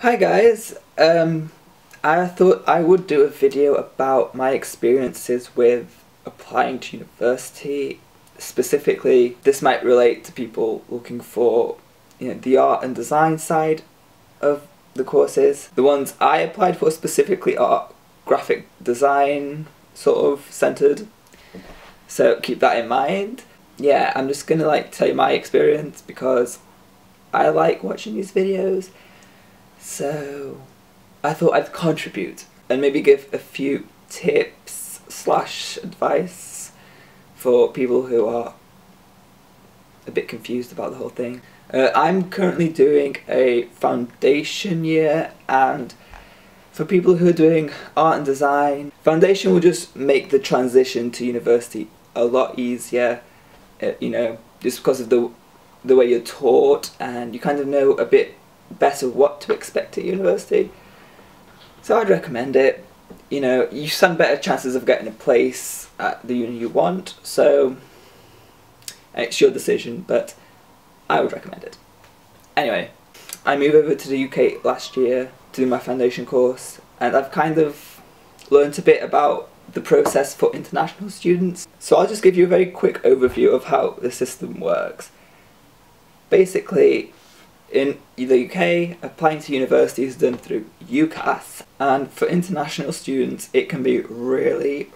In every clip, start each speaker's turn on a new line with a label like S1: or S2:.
S1: Hi guys, I thought I would do a video about my experiences with applying to university. Specifically, this might relate to people looking for, the art and design side of the courses. The ones I applied for specifically are graphic design sort of centered, so keep that in mind. Yeah, I'm just gonna tell you my experience because I like watching these videos. So I thought I'd contribute and maybe give a few tips / advice for people who are a bit confused about the whole thing. I'm currently doing a foundation year, and for people who are doing art and design, foundation will just make the transition to university a lot easier, just because of the way you're taught, and you kind of know a bit better what to expect at university. So I'd recommend it. You stand better chances of getting a place at the uni you want, so it's your decision, but I would recommend it. Anyway, I moved over to the UK last year to do my foundation course, and I've kind of learnt a bit about the process for international students. So I'll just give you a very quick overview of how the system works. Basically, in the UK, applying to university is done through UCAS, and for international students it can be really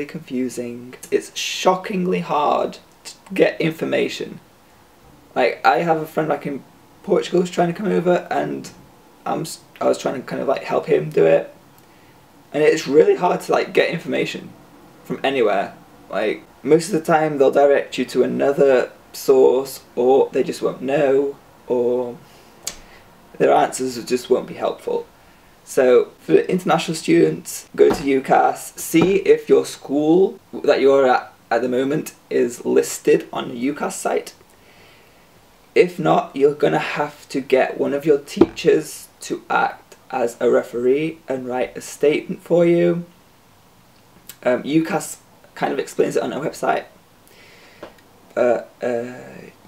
S1: confusing. It's shockingly hard to get information. I have a friend back in Portugal who's trying to come over, and I was trying to kind of help him do it, and it's really hard to get information from anywhere. Most of the time they'll direct you to another source, or they just won't know, or their answers just won't be helpful. So for international students, go to UCAS, see if your school that you're at the moment is listed on the UCAS site. If not, you're gonna have to get one of your teachers to act as a referee and write a statement for you. UCAS kind of explains it on their website.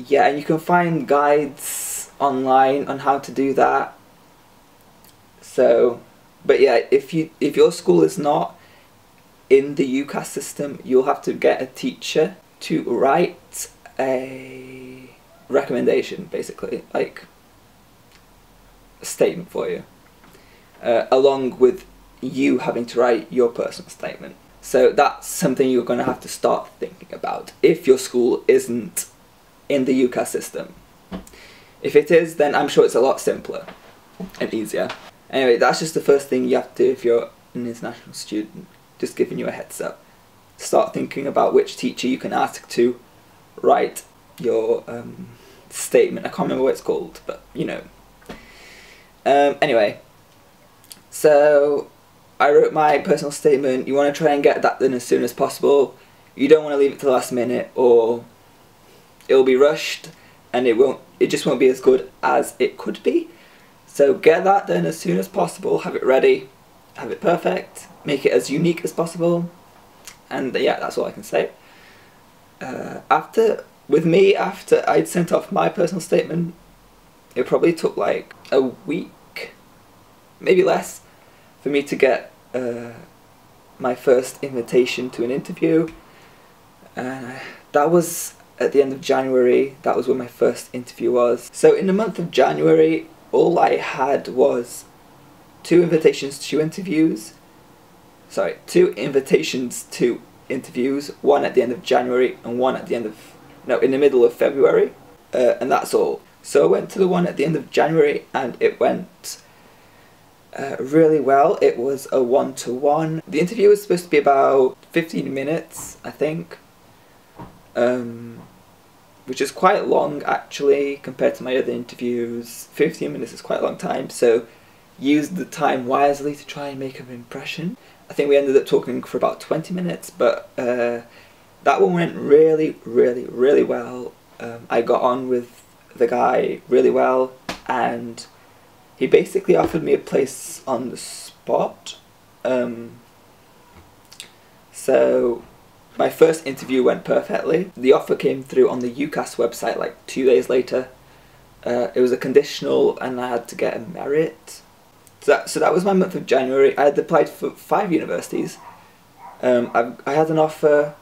S1: Yeah, and you can find guides online on how to do that. So, but yeah, if your school is not in the UCAS system, you'll have to get a teacher to write a recommendation, basically, a statement for you, along with you having to write your personal statement. So that's something you're going to have to start thinking about if your school isn't in the UCAS system. If it is, then I'm sure it's a lot simpler and easier. Anyway, that's just the first thing you have to do if you're an international student. Just giving you a heads up. Start thinking about which teacher you can ask to write your statement. I can't remember what it's called, but anyway, so I wrote my personal statement. You want to try and get that done as soon as possible. You don't want to leave it to the last minute, or it'll be rushed and it just won't be as good as it could be. So get that done as soon as possible, have it ready, have it perfect, make it as unique as possible, and yeah, that's all I can say. After I'd sent off my personal statement, it probably took a week, maybe less, for me to get my first invitation to an interview, and that was at the end of January. That was when my first interview was. So in the month of January, all I had was two invitations to interviews, one at the end of January and one at the end of, in the middle of February, and that's all. So I went to the one at the end of January, and it went really well. It was a one-to-one. The interview was supposed to be about 15 minutes, I think, which is quite long actually compared to my other interviews. 15 minutes is quite a long time, so use the time wisely to try and make an impression. I think we ended up talking for about 20 minutes, but that one went really well. I got on with the guy really well, and he basically offered me a place on the spot. So my first interview went perfectly. The offer came through on the UCAS website 2 days later. It was a conditional, and I had to get a merit So that was my month of January. I had applied for 5 universities. I had an offer.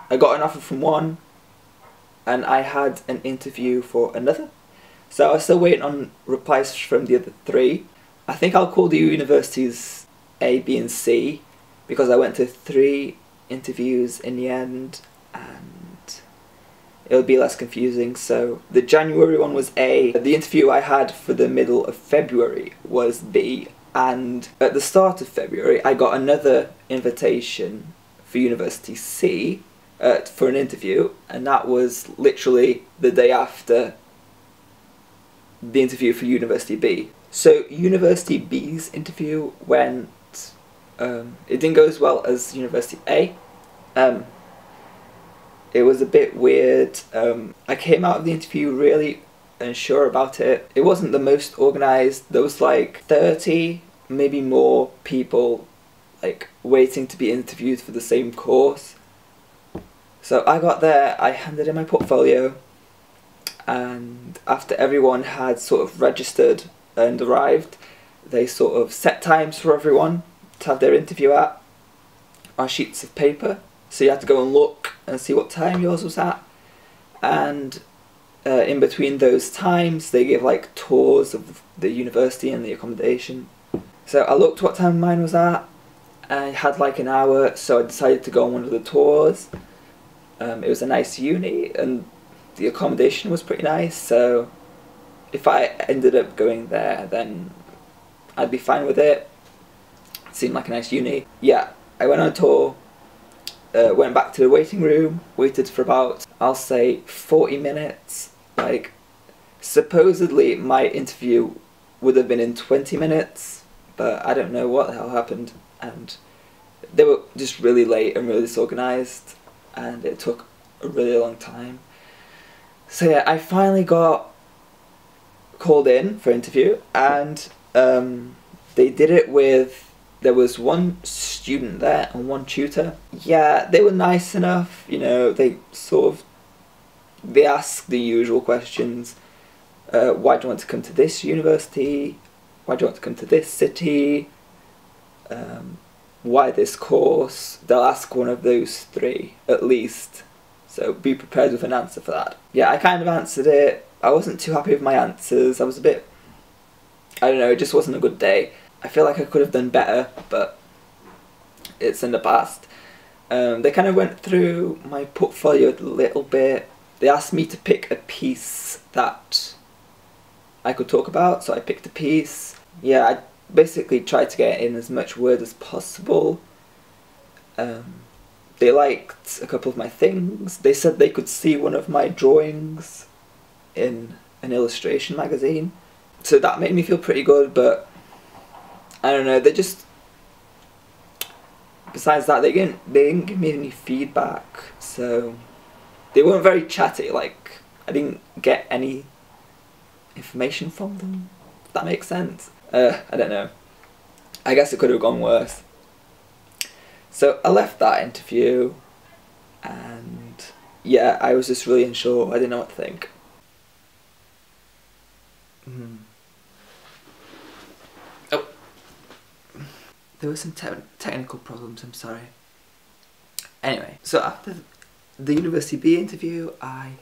S1: I got an offer from one, and I had an interview for another. So I was still waiting on replies from the other 3. I think I'll call the universities A, B and C, because I went to 3 interviews in the end, and it'll be less confusing. So the January one was A, the interview I had for the middle of February was B, and at the start of February I got another invitation for University C for an interview, and that was literally the day after the interview for University B. So University B's interview went, it didn't go as well as University A. It was a bit weird. I came out of the interview really unsure about it. It wasn't the most organised. There was like 30, maybe more people like waiting to be interviewed for the same course. So I got there, I handed in my portfolio, and after everyone had sort of registered and arrived, they sort of set times for everyone to have their interview at on sheets of paper. So you had to go and look and see what time yours was at, and in between those times they gave like tours of the university and the accommodation. So I looked what time mine was at. I had like an hour, so I decided to go on one of the tours. It was a nice uni and the accommodation was pretty nice, so if I ended up going there then I'd be fine with it. It seemed like a nice uni. Yeah, I went on a tour, went back to the waiting room, waited for about, I'll say 40 minutes. Like, supposedly my interview would have been in 20 minutes, but I don't know what the hell happened, and they were just really late and really disorganised, and it took a really long time. So yeah, I finally got called in for interview, and they did it with, there was one student there and one tutor. Yeah, they were nice enough, you know, they asked the usual questions. Why do you want to come to this university? Why do you want to come to this city? Why this course? They'll ask one of those 3 at least. So be prepared with an answer for that. Yeah, I kind of answered it. I wasn't too happy with my answers. I was a bit, I don't know, it just wasn't a good day. I feel like I could have done better, but it's in the past. They kind of went through my portfolio a little bit. They asked me to pick a piece that I could talk about, so I picked a piece. Yeah, I basically tried to get in as much word as possible. They liked a couple of my things. They said they could see one of my drawings in an illustration magazine. So that made me feel pretty good, but I don't know, they just, besides that, they didn't give me any feedback, so they weren't very chatty. Like, I didn't get any information from them, if that makes sense. I don't know. I guess it could have gone worse. So I left that interview, and yeah, I was just really unsure. I didn't know what to think. Oh, there were some technical problems, I'm sorry. Anyway, so after the University B interview, I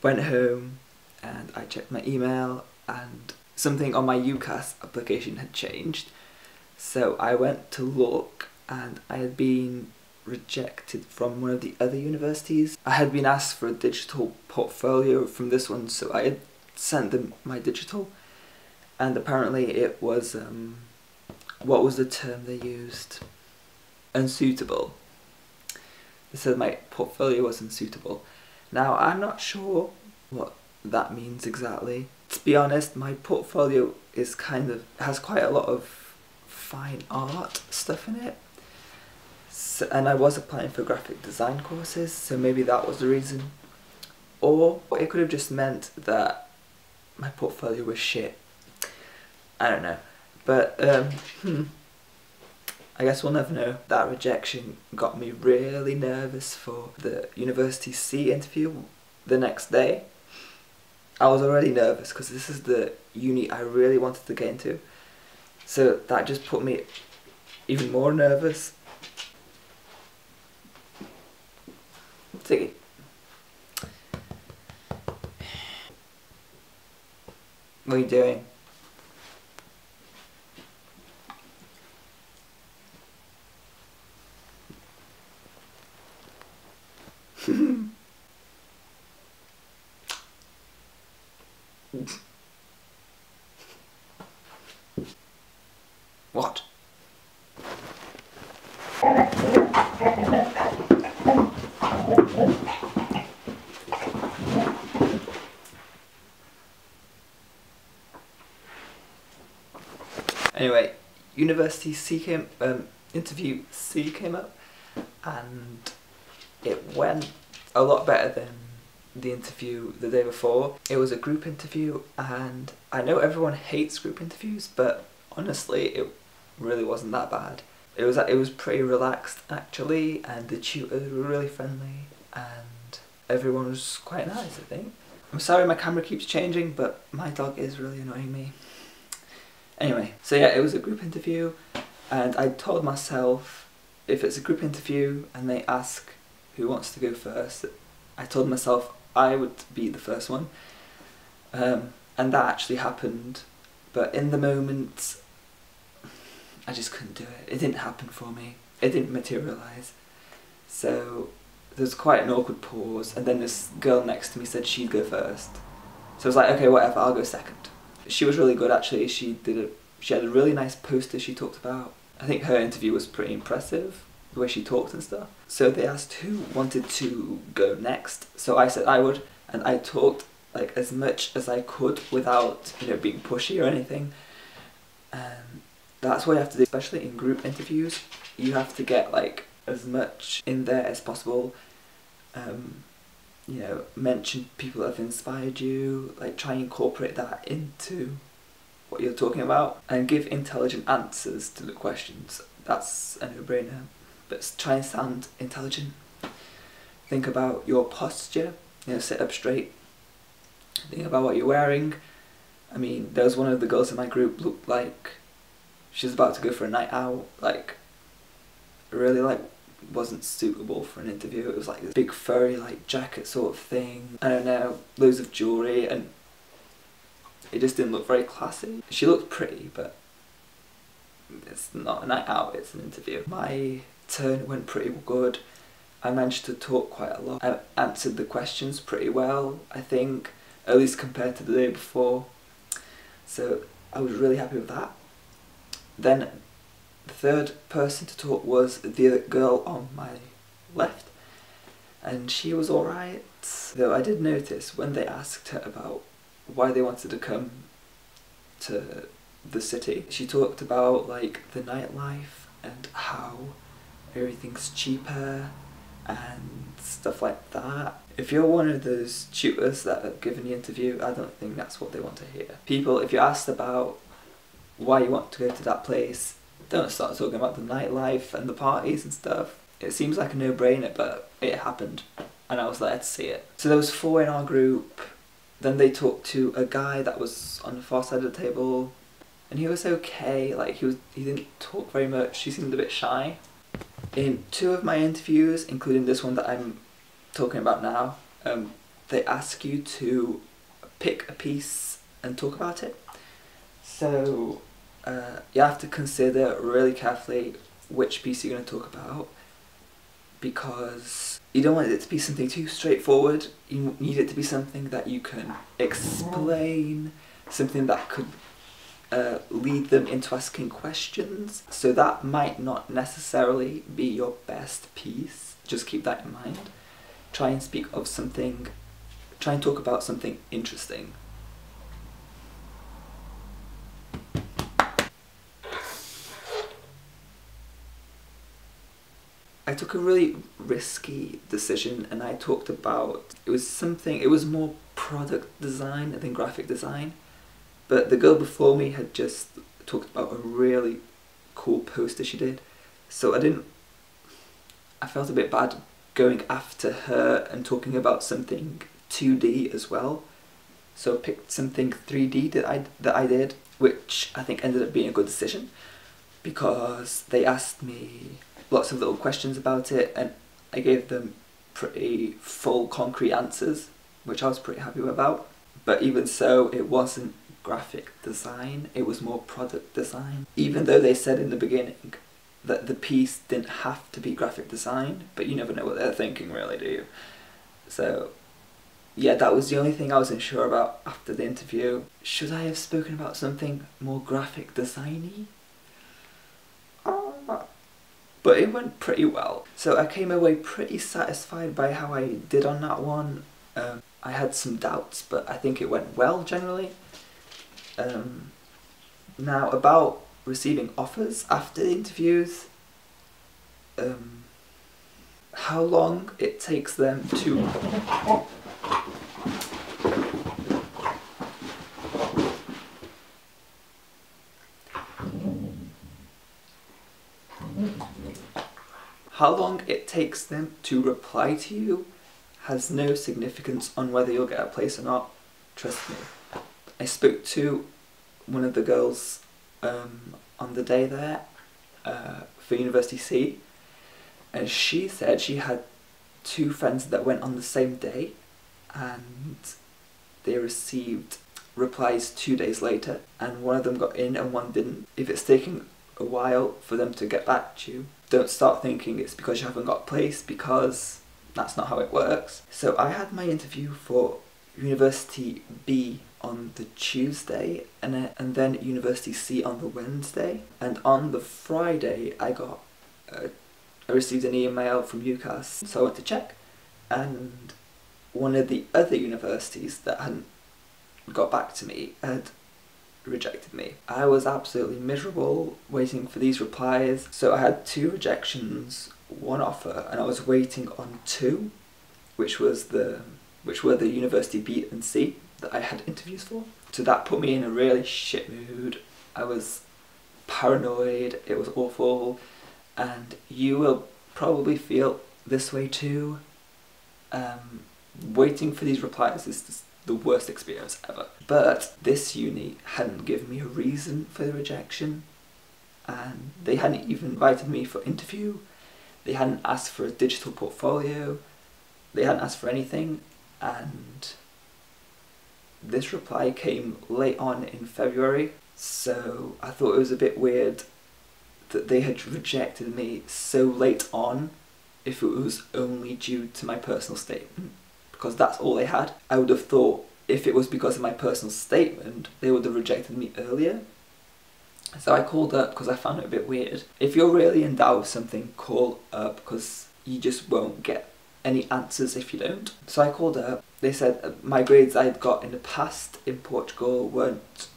S1: went home and I checked my email, and something on my UCAS application had changed. So I went to look, and I had been rejected from one of the other universities. I had been asked for a digital portfolio from this one, so I had sent them my digital, and apparently it was, what was the term they used? Unsuitable. They said my portfolio was unsuitable. Now, I'm not sure what that means exactly. To be honest, my portfolio is has quite a lot of fine art stuff in it. So, and I was applying for graphic design courses, so maybe that was the reason. Or it could have just meant that my portfolio was shit. I don't know. But, I guess we'll never know. That rejection got me really nervous for the University C interview the next day. I was already nervous because this is the uni I really wanted to get into. So that just put me even more nervous. Take it. What are you doing? What? Anyway, University C came, interview C came up, and it went a lot better than the interview the day before. It was a group interview, and I know everyone hates group interviews, but honestly it really wasn't that bad. It was pretty relaxed actually, and the tutors were really friendly, and everyone was quite nice, I think. I'm sorry my camera keeps changing, but my dog is really annoying me. Anyway, so yeah, it was a group interview, and I told myself if it's a group interview and they ask who wants to go first, I told myself I would be the first one, and that actually happened, but in the moment I just couldn't do it. It didn't happen for me. It didn't materialise. So there was quite an awkward pause, and then this girl next to me said she'd go first. So I was like, okay, whatever, I'll go second. She was really good actually. She had a really nice poster she talked about. I think her interview was pretty impressive, the way she talked and stuff. So they asked who wanted to go next. So I said I would, and I talked like as much as I could without, you know, being pushy or anything. And that's what you have to do, especially in group interviews. You have to get like as much in there as possible. You know, mention people that have inspired you, like try and incorporate that into what you're talking about, and give intelligent answers to the questions. That's a no-brainer, but try and sound intelligent. Think about your posture, you know, sit up straight. Think about what you're wearing. I mean, there was one of the girls in my group looked like she was about to go for a night out, like really like wasn't suitable for an interview. It was like this big furry like jacket sort of thing, I don't know, loads of jewellery, and it just didn't look very classy. She looked pretty, but it's not a night out, it's an interview. My turn went pretty good. I managed to talk quite a lot. I answered the questions pretty well, I think, at least compared to the day before. So I was really happy with that. Then the third person to talk was the other girl on my left, and she was alright, though I did notice when they asked her about why they wanted to come to the city, she talked about like the nightlife and how everything's cheaper and stuff like that. If you're one of those tutors that are giving the interview, I don't think that's what they want to hear. People, if you're asked about why you want to go to that place, don't start talking about the nightlife and the parties and stuff. It seems like a no-brainer, but it happened, and I was there to see it. So there was 4 in our group. Then they talked to a guy that was on the far side of the table, and he was okay. Like he didn't talk very much. He seemed a bit shy. In 2 of my interviews, including this one that I'm talking about now, they ask you to pick a piece and talk about it. So you have to consider really carefully which piece you're going to talk about, because you don't want it to be something too straightforward. You need it to be something that you can explain, something that could lead them into asking questions. So that might not necessarily be your best piece, just keep that in mind. Try and speak of something, try and talk about something interesting. I took a really risky decision, and I talked about, it was more product design than graphic design, but the girl before me had just talked about a really cool poster she did, so I felt a bit bad going after her and talking about something 2D as well, so I picked something 3D that I did. which I think ended up being a good decision because they asked me lots of little questions about it and I gave them pretty full, concrete answers, which I was pretty happy about. But even so, it wasn't graphic design, it was more product design. Even though they said in the beginning that the piece didn't have to be graphic design, but you never know what they're thinking really, do you? So yeah, that was the only thing I wasn't sure about after the interview. Should I have spoken about something more graphic designy? But it went pretty well. So I came away pretty satisfied by how I did on that one. I had some doubts, but I think it went well generally. Now about receiving offers after the interviews, how long it takes them to reply to you has no significance on whether you'll get a place or not. Trust me. I spoke to one of the girls on the day there for University C, and she said she had 2 friends that went on the same day and they received replies 2 days later, and one of them got in and one didn't. If it's taking a while for them to get back to you, don't start thinking it's because you haven't got a place, because that's not how it works. So I had my interview for University B on the Tuesday and then University C on the Wednesday, and on the Friday I received an email from UCAS, so I went to check, and one of the other universities that hadn't got back to me had rejected me. I was absolutely miserable waiting for these replies. So I had 2 rejections, 1 offer, and I was waiting on 2, which were the University B and C that I had interviews for. So that put me in a really shit mood. I was paranoid, it was awful, and you will probably feel this way too. Waiting for these replies is just the worst experience ever. But this uni hadn't given me a reason for the rejection, and they hadn't even invited me for interview, they hadn't asked for a digital portfolio, they hadn't asked for anything, and this reply came late on in February, so I thought it was a bit weird that they had rejected me so late on if it was only due to my personal statement, because that's all they had. I would have thought if it was because of my personal statement, they would have rejected me earlier. So I called up because I found it a bit weird. If you're really in doubt with something, call up, because you just won't get any answers if you don't. So I called up. They said my grades I'd got in the past in Portugal weren't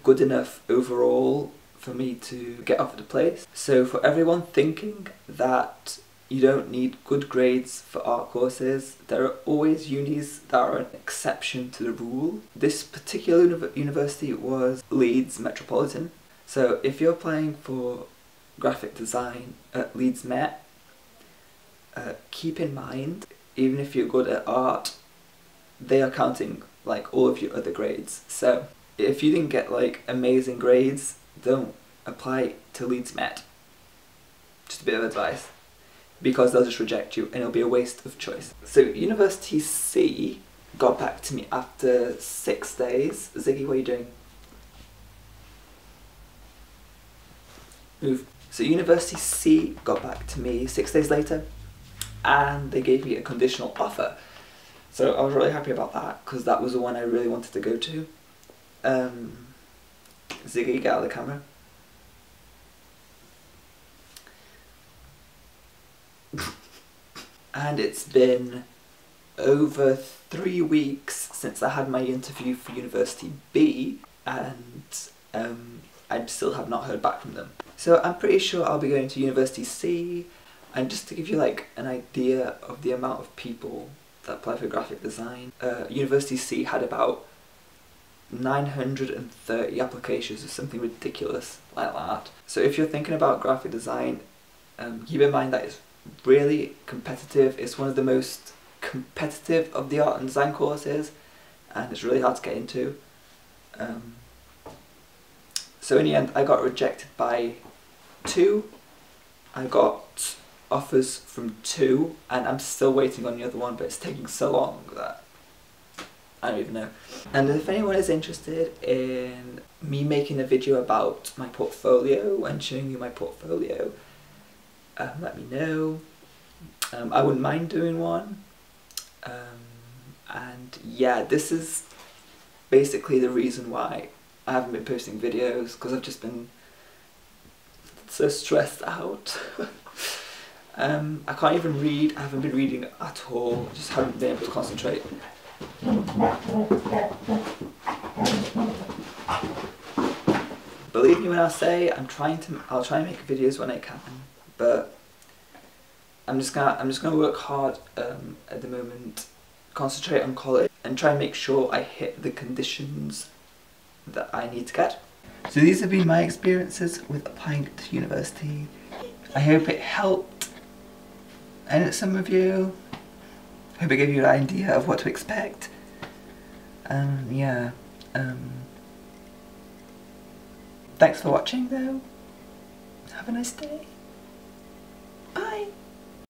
S1: good enough overall for me to get offered a place. So for everyone thinking that you don't need good grades for art courses, there are always unis that are an exception to the rule. This particular university was Leeds Metropolitan. So if you're applying for graphic design at Leeds Met, keep in mind, even if you're good at art, they are counting like all of your other grades. So if you didn't get like amazing grades, don't apply to Leeds Met. Just a bit of advice, because they'll just reject you and it'll be a waste of choice. So University C got back to me after 6 days. Ziggy, what are you doing? Move. So University C got back to me 6 days later, and they gave me a conditional offer. So I was really happy about that, because that was the one I really wanted to go to. Ziggy, get out of the camera. And it's been over 3 weeks since I had my interview for University B, and I still have not heard back from them. So I'm pretty sure I'll be going to University C, and just to give you like an idea of the amount of people that apply for graphic design, University C had about 930 applications or something ridiculous like that. So if you're thinking about graphic design, keep in mind that it's really competitive. It's one of the most competitive of the art and design courses, and it's really hard to get into. So in the end I got rejected by 2. I got offers from 2 and I'm still waiting on the other one, but it's taking so long that I don't even know. And if anyone is interested in me making a video about my portfolio and showing you my portfolio, let me know. I wouldn't mind doing one. And yeah, this is basically the reason why I haven't been posting videos, because I've just been so stressed out. I can't even read, I haven't been reading at all, I just haven't been able to concentrate. Believe me when I say I'll try and make videos when I can, but I'm just gonna work hard at the moment, concentrate on college and try and make sure I hit the conditions that I need to get. So these have been my experiences with applying to university. I hope it helped some of you. I hope it gave you an idea of what to expect. Yeah. Thanks for watching though. Have a nice day. Bye.